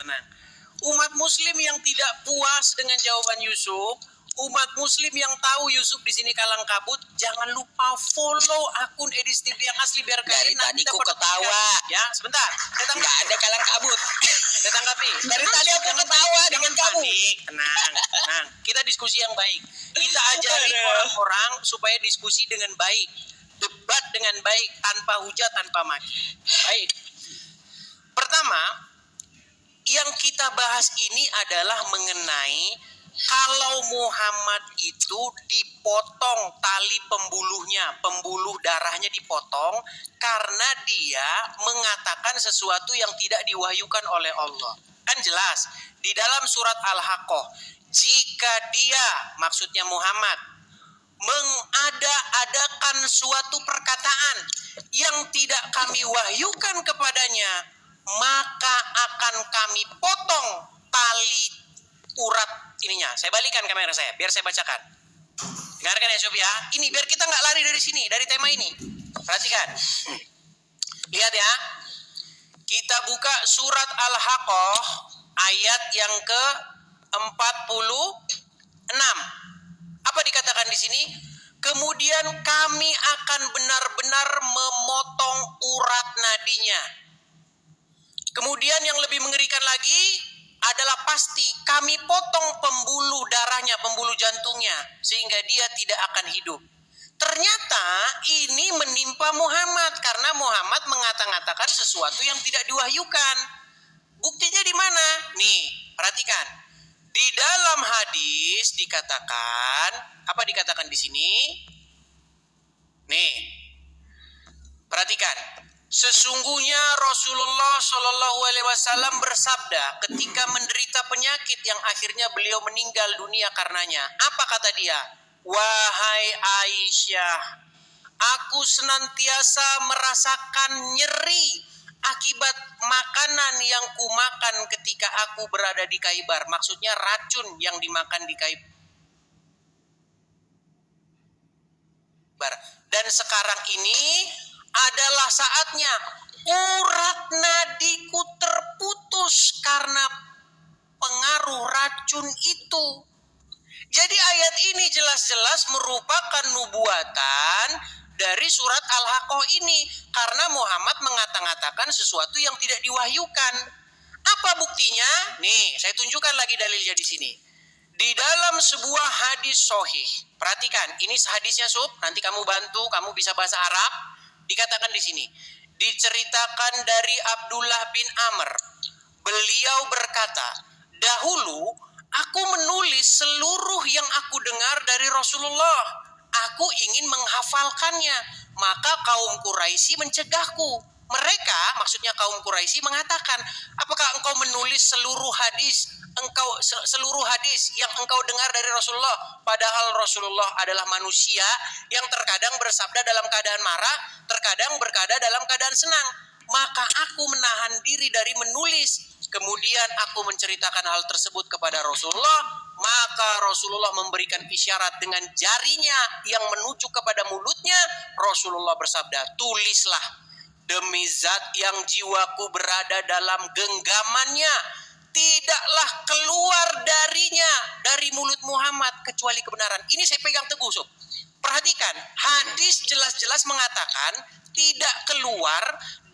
Speaker 2: Umat muslim yang tidak puas dengan jawaban Yusuf, umat muslim yang tahu Yusuf di sini kalang kabut, jangan lupa follow akun Edis TV yang asli biar
Speaker 1: dari
Speaker 2: kalian
Speaker 1: tadi ku ketawa.
Speaker 2: Ya, sebentar.
Speaker 1: Nggak ada kalang kabut.
Speaker 2: Saya tanggapi.
Speaker 1: Dari tadi aku ketawa dengan kamu.
Speaker 2: Tenang. Kita diskusi yang baik. Kita ajari orang-orang supaya diskusi dengan baik, debat dengan baik, tanpa hujat, tanpa maki. Baik. Pertama, yang kita bahas ini adalah mengenai kalau Muhammad itu dipotong tali pembuluh darahnya dipotong karena dia mengatakan sesuatu yang tidak diwahyukan oleh Allah. Kan jelas di dalam surat Al-Haqqah, jika dia, maksudnya Muhammad, mengada-adakan suatu perkataan yang tidak kami wahyukan kepadanya, maka akan kami potong tali urat ininya. Saya balikan kamera saya, biar saya bacakan. Dengarkan ya Sob ya. Ini biar kita nggak lari dari sini, dari tema ini. Perhatikan. Lihat ya. Kita buka surat Al-Haqqah ayat yang ke-46. Apa dikatakan di sini? Kemudian kami akan benar-benar memotong urat nadinya. Kemudian yang lebih mengerikan lagi adalah pasti kami potong pembuluh darahnya, pembuluh jantungnya, sehingga dia tidak akan hidup. Ternyata ini menimpa Muhammad karena Muhammad mengatakan sesuatu yang tidak diwahyukan. Buktinya di mana? Nih, perhatikan. Di dalam hadis dikatakan, apa dikatakan di sini? Nih, perhatikan. Sesungguhnya Rasulullah Shallallahu Alaihi Wasallam bersabda ketika menderita penyakit yang akhirnya beliau meninggal dunia karenanya. Apa kata dia? Wahai Aisyah, aku senantiasa merasakan nyeri akibat makanan yang kumakan ketika aku berada di Khaibar. Maksudnya racun yang dimakan di Khaibar. Dan sekarang ini adalah saatnya urat nadiku terpotong terputus karena pengaruh racun itu. Jadi ayat ini jelas-jelas merupakan nubuatan dari surat Al-Haqqah ini. Karena Muhammad mengatakan sesuatu yang tidak diwahyukan. Apa buktinya? Nih, saya tunjukkan lagi dalilnya di sini. Di dalam sebuah hadis sahih. Perhatikan, ini hadisnya Sob, nanti kamu bantu, kamu bisa bahasa Arab. Dikatakan di sini. Diceritakan dari Abdullah bin Amr. Beliau berkata, dahulu aku menulis seluruh yang aku dengar dari Rasulullah. Aku ingin menghafalkannya. Maka kaum Quraisy mencegahku. Mereka, maksudnya kaum Quraisy mengatakan, apakah engkau menulis seluruh hadis yang engkau dengar dari Rasulullah? Padahal Rasulullah adalah manusia yang terkadang bersabda dalam keadaan marah, terkadang berkata dalam keadaan senang. Maka aku menahan diri dari menulis. Kemudian aku menceritakan hal tersebut kepada Rasulullah. Maka Rasulullah memberikan isyarat dengan jarinya yang menuju kepada mulutnya. Rasulullah bersabda, tulislah. Demi zat yang jiwaku berada dalam genggamannya, tidaklah keluar darinya, dari mulut Muhammad, kecuali kebenaran. Ini saya pegang teguh, Sob. Perhatikan, hadis jelas-jelas mengatakan tidak keluar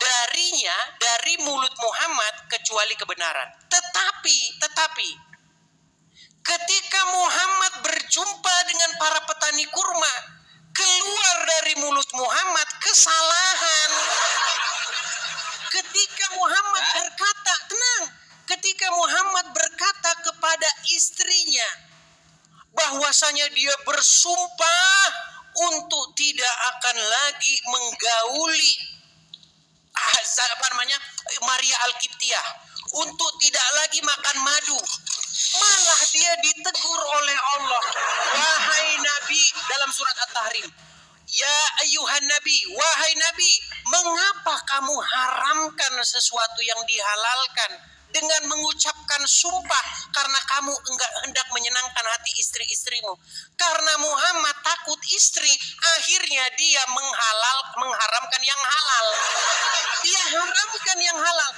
Speaker 2: darinya, dari mulut Muhammad, kecuali kebenaran. Tetapi, ketika Muhammad berjumpa dengan para petani kurma, keluar dari mulut Muhammad kesalahan. Ketika Muhammad berkata, ketika Muhammad berkata kepada istrinya bahwasanya dia bersumpah untuk tidak akan lagi menggauli Maria Al-Qibtiyah, untuk tidak lagi makan madu. Malah dia ditegur oleh Allah, wahai Nabi, dalam surat At-Tahrim, ya ayuhan Nabi, wahai Nabi, mengapa kamu haramkan sesuatu yang dihalalkan dengan mengucapkan sumpah karena kamu enggak hendak menyenangkan hati istri-istrimu? Karena Muhammad takut istri, akhirnya dia mengharamkan yang halal. Dia haramkan yang halal.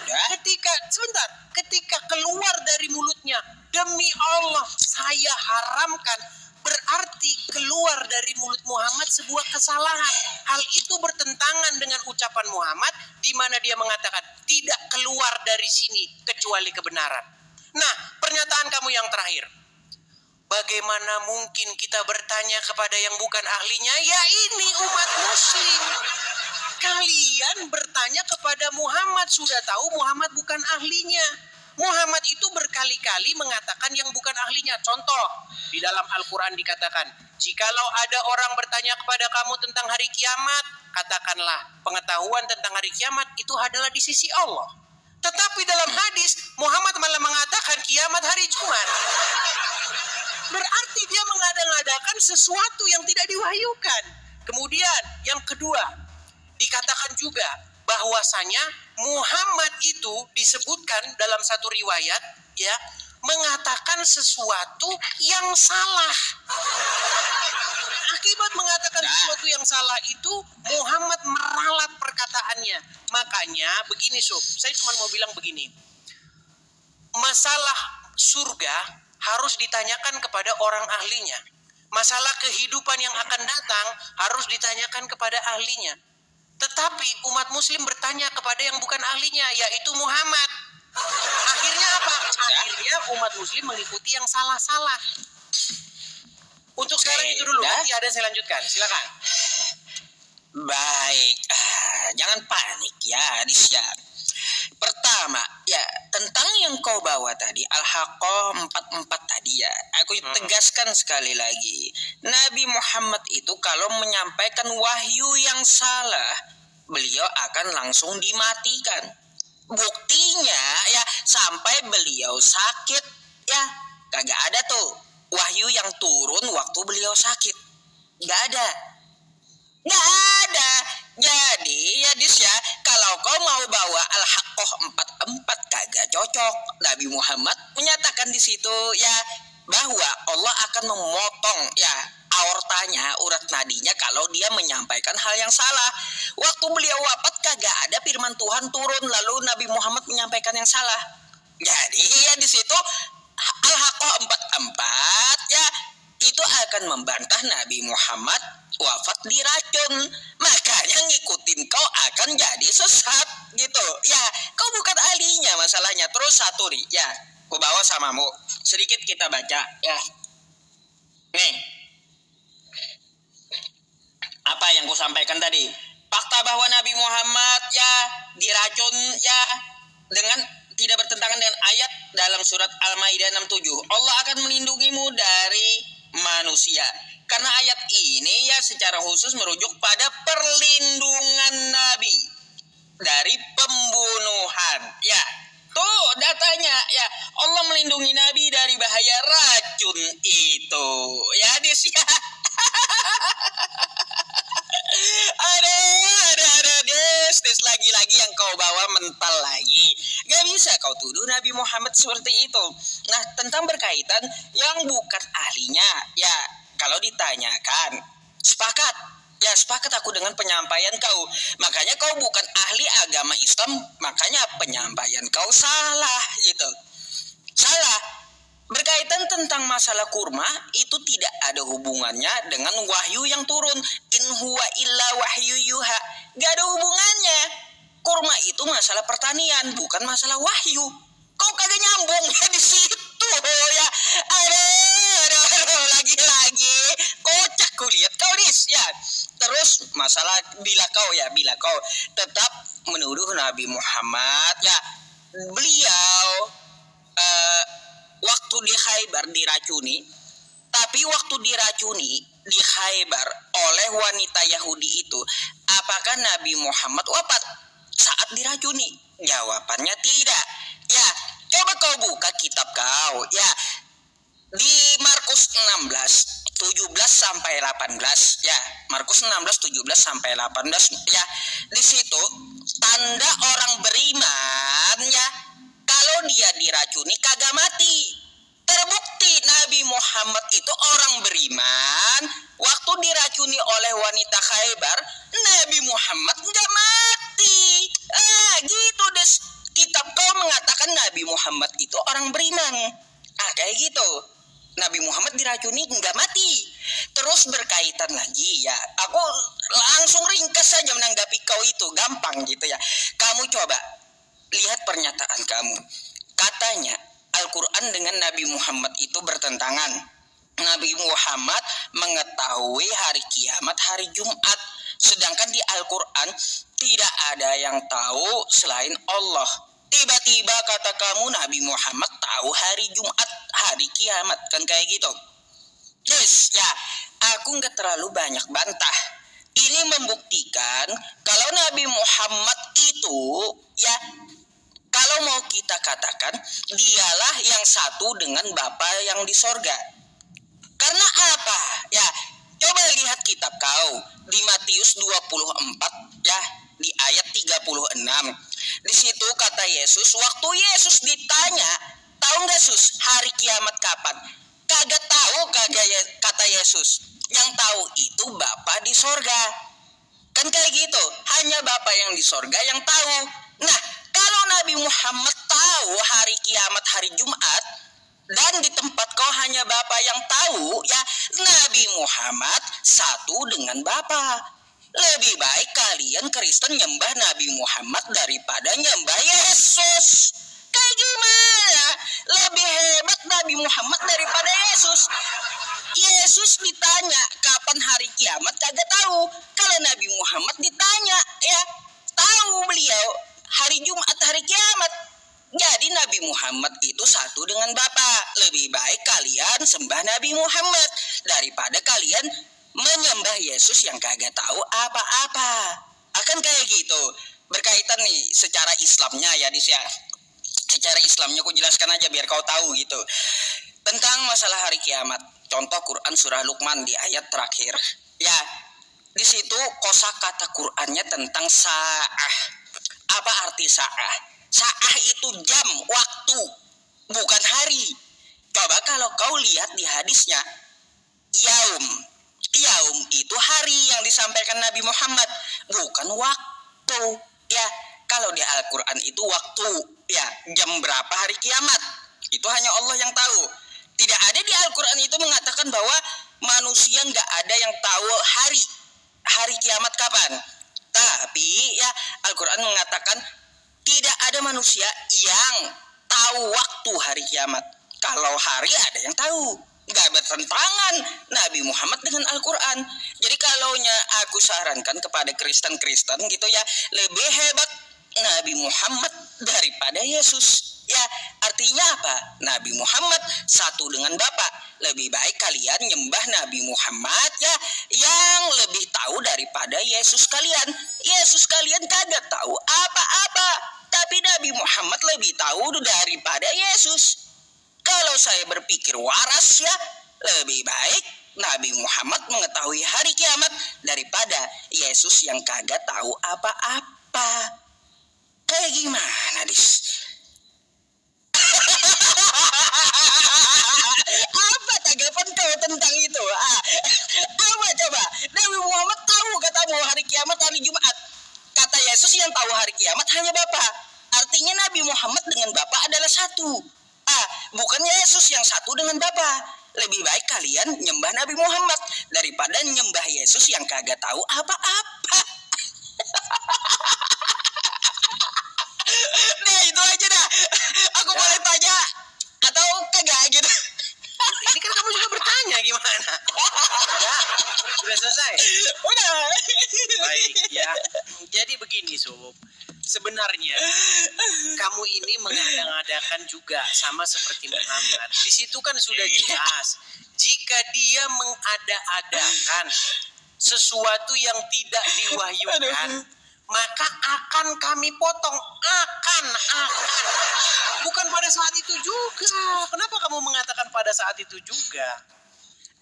Speaker 2: Ketika keluar dari mulutnya, demi Allah saya haramkan, berarti keluar dari mulut Muhammad sebuah kesalahan. Hal itu bertentangan dengan ucapan Muhammad di mana dia mengatakan tidak keluar dari sini kecuali kebenaran. Nah, pernyataan kamu yang terakhir. Bagaimana mungkin kita bertanya kepada yang bukan ahlinya? Ya ini umat muslim. Kalian bertanya kepada Muhammad, sudah tahu Muhammad bukan ahlinya. Muhammad itu berkali-kali mengatakan yang bukan ahlinya. Contoh, di dalam Al-Quran dikatakan, jikalau ada orang bertanya kepada kamu tentang hari kiamat, katakanlah, pengetahuan tentang hari kiamat itu adalah di sisi Allah. Tetapi dalam hadis, Muhammad malah mengatakan kiamat hari Jumat. Berarti dia mengada-ngadakan sesuatu yang tidak diwahyukan. Kemudian, yang kedua, dikatakan juga bahwasanya Muhammad itu disebutkan dalam satu riwayat, ya, mengatakan sesuatu yang salah. Akibat mengatakan sesuatu yang salah itu, Muhammad meralat perkataannya. Makanya begini, Sob, saya cuma mau bilang begini. Masalah surga harus ditanyakan kepada orang ahlinya. Masalah kehidupan yang akan datang harus ditanyakan kepada ahlinya. Tetapi umat muslim bertanya kepada yang bukan ahlinya, yaitu Muhammad. Akhirnya apa? Akhirnya umat muslim mengikuti yang salah-salah. Untuk sekarang itu dulu, nanti ada yang saya lanjutkan. Silakan.
Speaker 1: Baik, jangan panik ya, Adis ya. Pertama, ya tentang yang kau bawa tadi, Al-Haqqah 44 tadi ya, aku tegaskan sekali lagi. Nabi Muhammad itu kalau menyampaikan wahyu yang salah, beliau akan langsung dimatikan. Buktinya ya sampai beliau sakit ya, kagak ada tuh wahyu yang turun waktu beliau sakit. Gak ada. Jadi ya Dis ya, kalau kau mau bawa Al-Haqqah 44 kagak cocok. Nabi Muhammad menyatakan di situ ya bahwa Allah akan memotong ya aortanya, urat nadinya kalau dia menyampaikan hal yang salah. Waktu beliau wafat kagak ada firman Tuhan turun lalu Nabi Muhammad menyampaikan yang salah. Jadi ya di situ Al-Haqqah 44 ya itu akan membantah Nabi Muhammad wafat diracun. Makanya ngikutin kau akan jadi sesat gitu. Ya, kau bukan ahlinya masalahnya. Terus satu nih, ya, ku bawa samamu. Sedikit kita baca ya. Nih. Apa yang ku sampaikan tadi? Fakta bahwa Nabi Muhammad ya diracun ya dengan tidak bertentangan dengan ayat dalam surat Al-Maidah 67. Allah akan melindungimu dari manusia. Karena ayat ini ya secara khusus merujuk pada perlindungan Nabi dari pembunuhan. Ya, tuh datanya ya Allah melindungi Nabi dari bahaya racun itu. Ya, Dis ya. Ada des lagi-lagi yang kau bawa mental lagi. Gak bisa kau tuduh Nabi Muhammad seperti itu. Nah, tentang berkaitan yang bukan ahlinya, ya kalau ditanyakan, sepakat. Ya sepakat aku dengan penyampaian kau. Makanya kau bukan ahli agama Islam, makanya penyampaian kau salah gitu. Salah. Berkaitan tentang masalah kurma itu tidak ada hubungannya dengan wahyu yang turun. In huwa illa wahyu yuha. Gak ada hubungannya. Kurma itu masalah pertanian, bukan masalah wahyu. Kau kagak nyambung ya di situ ya. Aduh, lagi-lagi kocak kulihat kau Dis ya. Terus masalah bila kau tetap menuduh Nabi Muhammad ya, beliau waktu di Khaybar diracuni, tapi waktu diracuni di Khaybar oleh wanita Yahudi itu, apakah Nabi Muhammad wafat saat diracuni? Jawabannya tidak. Ya, coba kau buka kitab kau ya di Markus 16 17 sampai 18 ya. Markus 16 17 sampai 18 ya. Di situ tanda orang beriman ya kalau dia diracuni kagak mati. Terbukti Nabi Muhammad itu orang beriman. Waktu diracuni oleh wanita Khaybar, Nabi Muhammad nggak mati. Gitu des. Kitab kau mengatakan Nabi Muhammad itu orang beriman. Kayak gitu. Nabi Muhammad diracuni nggak mati. Terus berkaitan lagi ya, aku langsung ringkas saja menanggapi kau itu, gampang gitu ya. Kamu coba lihat pernyataan kamu. Katanya Al-Quran dengan Nabi Muhammad itu bertentangan. Nabi Muhammad mengetahui hari kiamat hari Jumat. Sedangkan di Al-Quran tidak ada yang tahu selain Allah. Tiba-tiba kata kamu Nabi Muhammad tahu hari Jumat, hari kiamat. Kan kayak gitu. Yes, ya, aku nggak terlalu banyak bantah. Ini membuktikan kalau Nabi Muhammad itu ya, kalau mau kita katakan dialah yang satu dengan Bapa yang di sorga. Karena apa? Ya, coba lihat kitab kau di Matius 24 ya, di ayat 36. Di situ kata Yesus, waktu Yesus ditanya, tahu nggak Sus hari kiamat kapan? Kagak tahu, kata Yesus. Yang tahu itu Bapa di sorga. Kan kayak gitu, hanya Bapa yang di sorga yang tahu. Nah, kalau Nabi Muhammad tahu hari kiamat hari Jumat, dan di tempat kau hanya Bapa yang tahu, ya Nabi Muhammad satu dengan Bapa. Lebih baik kalian Kristen nyembah Nabi Muhammad daripada nyembah Yesus. Kayak gimana? Lebih hebat Nabi Muhammad daripada Yesus. Yesus ditanya kapan hari kiamat kagak tahu. Kalau Nabi Muhammad ditanya ya tahu beliau hari Jumat hari kiamat. Jadi Nabi Muhammad itu satu dengan Bapa. Lebih baik kalian sembah Nabi Muhammad daripada kalian menyembah Yesus yang kagak tahu apa-apa. Akan kayak gitu. Berkaitan nih secara Islamnya ya Dis ya. Secara Islamnya aku jelaskan aja biar kau tahu gitu. Tentang masalah hari kiamat. Contoh Quran surah Luqman di ayat terakhir. Ya, di situ kosakata Qurannya tentang sa'ah. Apa arti sa'ah? Sa'ah itu jam, waktu, bukan hari. Coba kalau kau lihat di hadisnya, yaum, Yaum itu hari yang disampaikan Nabi Muhammad, bukan waktu. Ya, kalau di Al-Quran itu waktu, ya jam berapa hari kiamat, itu hanya Allah yang tahu. Tidak ada di Al-Quran itu mengatakan bahwa manusia nggak ada yang tahu hari kiamat kapan. Tapi ya Al-Quran mengatakan tidak ada manusia yang tahu waktu hari kiamat. Kalau hari ada yang tahu. Nggak bertentangan Nabi Muhammad dengan Al-Quran. Jadi kalaunya aku sarankan kepada Kristen-Kristen gitu ya, lebih hebat Nabi Muhammad daripada Yesus. Ya, artinya apa? Nabi Muhammad satu dengan Bapa. Lebih baik kalian nyembah Nabi Muhammad ya, yang lebih tahu daripada Yesus kalian. Yesus kalian kagak tahu apa-apa, tapi Nabi Muhammad lebih tahu daripada Yesus. Kalau saya berpikir waras ya, lebih baik Nabi Muhammad mengetahui hari kiamat daripada Yesus yang kagak tahu apa-apa. Kayak gimana, Dis? Apa tanggapan kau tentang itu? Apa coba? Nabi Muhammad tahu katamu hari kiamat hari Jumat. Kata Yesus yang tahu hari kiamat hanya Bapa. Artinya Nabi Muhammad dengan Bapa adalah satu. Bukan Yesus yang satu dengan Bapa. Lebih baik kalian nyembah Nabi Muhammad daripada nyembah Yesus yang kagak tahu apa-apa. Nah itu aja dah. Aku boleh tanya atau kagak gitu?
Speaker 2: Ini kan kamu juga bertanya gimana? Udah selesai?
Speaker 1: Udah.
Speaker 2: Baik ya. Jadi begini Sob. Sebenarnya kamu ini mengada-ngadakan juga sama seperti Muhammad. Di situ kan sudah jelas jika dia mengada-adakan sesuatu yang tidak diwahyukan, maka akan kami potong. Akan. Bukan pada saat itu juga. Kenapa kamu mengatakan pada saat itu juga?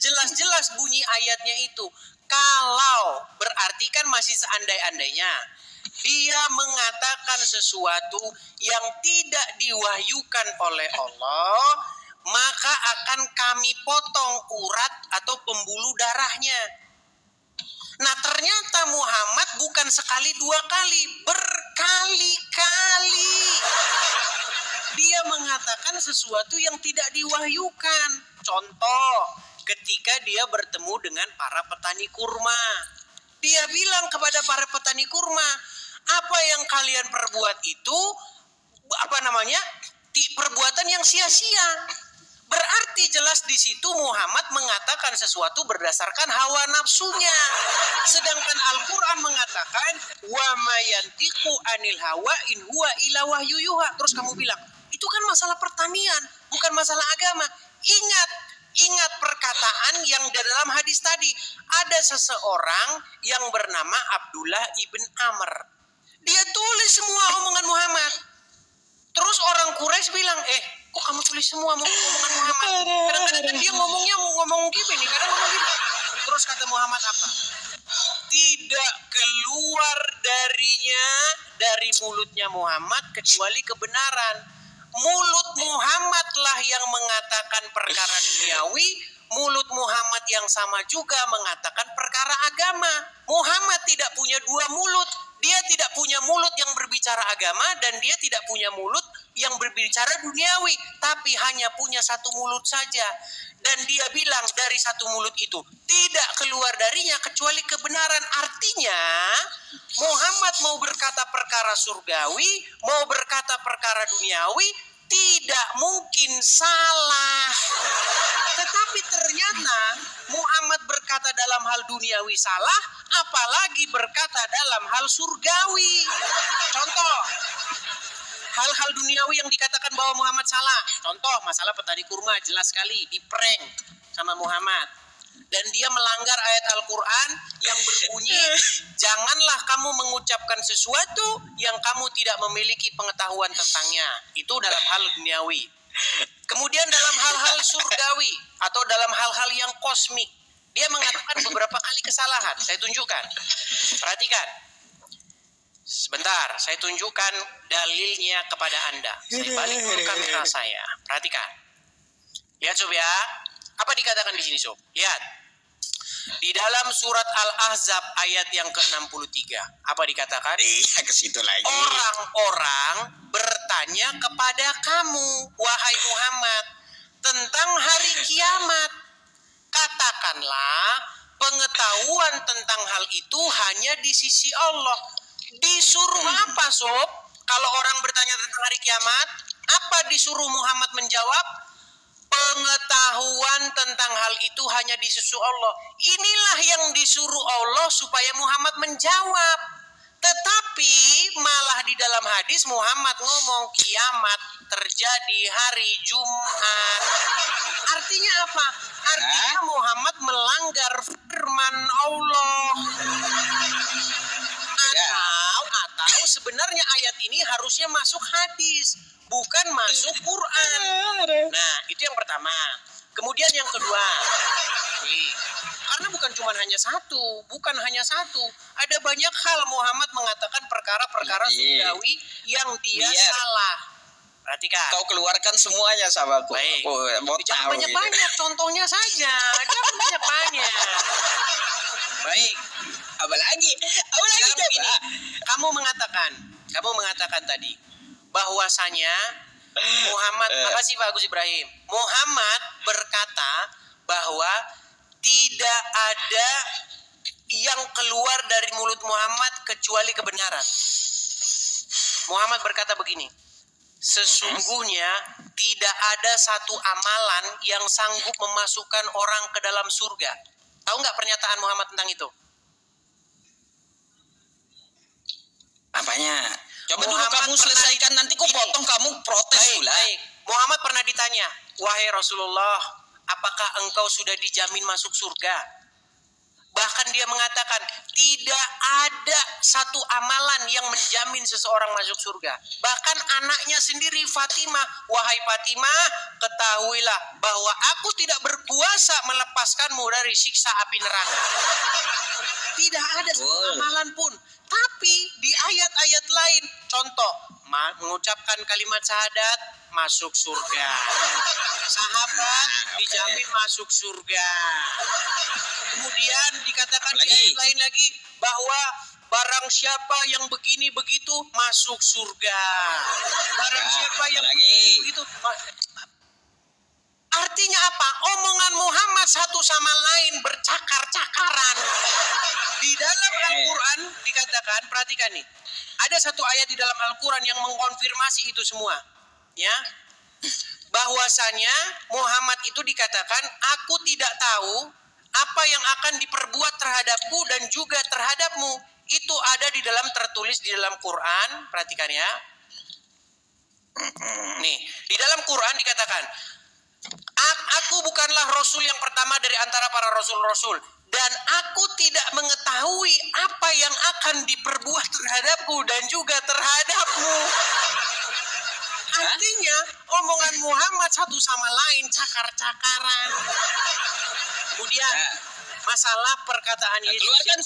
Speaker 2: Jelas-jelas bunyi ayatnya itu. Kalau berarti kan masih seandai-andainya dia mengatakan sesuatu yang tidak diwahyukan oleh Allah, maka akan kami potong urat atau pembuluh darahnya. Nah ternyata Muhammad bukan sekali dua kali, berkali-kali dia mengatakan sesuatu yang tidak diwahyukan. Contoh, ketika dia bertemu dengan para petani kurma, dia bilang kepada para petani kurma, apa yang kalian perbuat itu perbuatan yang sia-sia. Berarti jelas di situ Muhammad mengatakan sesuatu berdasarkan hawa nafsunya. Sedangkan Al-Quran mengatakan wa ma yantiqu anil hawa in huwa illa wahyu yuha. Terus kamu bilang, itu kan masalah pertanian, bukan masalah agama. Ingat perkataan yang di dalam hadis tadi. Ada seseorang yang bernama Abdullah ibn Amr. Dia tulis semua omongan Muhammad. Terus orang Quraisy bilang, kok kamu tulis semua omongan Muhammad? Kadang-kadang dia ngomong gini, kadang ngomong gini. Terus kata Muhammad apa? Tidak keluar dari mulutnya Muhammad kecuali kebenaran. Mulut Muhammadlah yang mengatakan perkara duniawi, mulut Muhammad yang sama juga mengatakan perkara agama. Muhammad tidak punya dua mulut. Dia tidak punya mulut yang berbicara agama dan dia tidak punya mulut yang berbicara duniawi, tapi hanya punya satu mulut saja. Dan dia bilang dari satu mulut itu tidak keluar darinya kecuali kebenaran. Artinya Muhammad mau berkata perkara surgawi, mau berkata perkara duniawi, tidak mungkin salah. Tetapi ternyata Muhammad berkata dalam hal duniawi salah, apalagi berkata dalam hal surgawi. Contoh, hal-hal duniawi yang dikatakan bahwa Muhammad salah. Contoh, masalah petani kurma jelas sekali diprank sama Muhammad. Dan dia melanggar ayat Al-Quran yang berbunyi, janganlah kamu mengucapkan sesuatu yang kamu tidak memiliki pengetahuan tentangnya. Itu dalam hal duniawi. Kemudian dalam hal-hal surgawi atau dalam hal-hal yang kosmik, dia mengatakan beberapa kali kesalahan. Saya tunjukkan. Perhatikan. Sebentar, saya tunjukkan dalilnya kepada Anda. Saya balik dulu kamera saya. Perhatikan. Lihat Sob ya. Apa dikatakan di sini Sob? Lihat. Di dalam surat Al-Ahzab ayat yang ke-63, apa dikatakan?
Speaker 1: Iya, ke situ lagi.
Speaker 2: Orang-orang bertanya kepada kamu, wahai Muhammad, tentang hari kiamat. Katakanlah, pengetahuan tentang hal itu hanya di sisi Allah. Disuruh apa, Sob? Kalau orang bertanya tentang hari kiamat, apa disuruh Muhammad menjawab? Pengetahuan tentang hal itu hanya di sisi Allah. Inilah yang disuruh Allah supaya Muhammad menjawab. Tetapi malah di dalam hadis Muhammad ngomong kiamat terjadi hari Jumat. Artinya apa? Artinya Muhammad melanggar firman Allah. Atau sebenarnya ayat ini harusnya masuk hadis, bukan masuk Quran. Nah, itu yang pertama. Kemudian yang kedua, karena bukan hanya satu, ada banyak hal Muhammad mengatakan perkara-perkara surgawi yang dia salah. Perhatikan.
Speaker 1: Kau keluarkan semuanya sahabatku.
Speaker 2: Baik.
Speaker 1: Jangan
Speaker 2: banyak-banyak, contohnya saja. Jangan banyak-banyak. Baik.
Speaker 1: Apalagi
Speaker 2: Sekarang begini, kamu mengatakan tadi bahwasanya Muhammad, makasih Pak Agus Ibrahim. Muhammad berkata bahwa tidak ada yang keluar dari mulut Muhammad kecuali kebenaran. Muhammad berkata begini, sesungguhnya tidak ada satu amalan yang sanggup memasukkan orang ke dalam surga. Tahu nggak pernyataan Muhammad tentang itu?
Speaker 1: Apanya? Coba dulu
Speaker 2: Muhammad
Speaker 1: kamu selesaikan, nanti ku potong, kamu protes pula.
Speaker 2: Baik. Muhammad pernah ditanya, wahai Rasulullah, apakah engkau sudah dijamin masuk surga? Bahkan dia mengatakan, tidak ada satu amalan yang menjamin seseorang masuk surga. Bahkan anaknya sendiri Fatimah, wahai Fatimah, ketahuilah bahwa aku tidak berkuasa melepaskanmu dari siksa api neraka. Tidak ada satu amalan pun. Tapi di ayat-ayat lain, contoh, mengucapkan kalimat syahadat, masuk surga. Sahabat dijamin masuk surga. Kemudian dikatakan di ayat lain lagi bahwa barang siapa yang begini begitu masuk surga. Barang siapa yang begini begitu. Artinya apa? Omongan Muhammad satu sama lain bercakar-cakaran. Di dalam Al-Quran dikatakan, perhatikan nih, ada satu ayat di dalam Al-Quran yang mengkonfirmasi itu semua, ya, bahwasanya Muhammad itu dikatakan, aku tidak tahu apa yang akan diperbuat terhadapku dan juga terhadapmu. Itu ada di dalam tertulis di dalam Quran, perhatikan ya. Nih, di dalam Quran dikatakan, aku bukanlah Rasul yang pertama dari antara para Rasul-Rasul. Dan aku tidak mengetahui apa yang akan diperbuat terhadapku dan juga terhadapmu. Artinya omongan Muhammad satu sama lain cakar-cakaran. Kemudian masalah perkataan Yesus.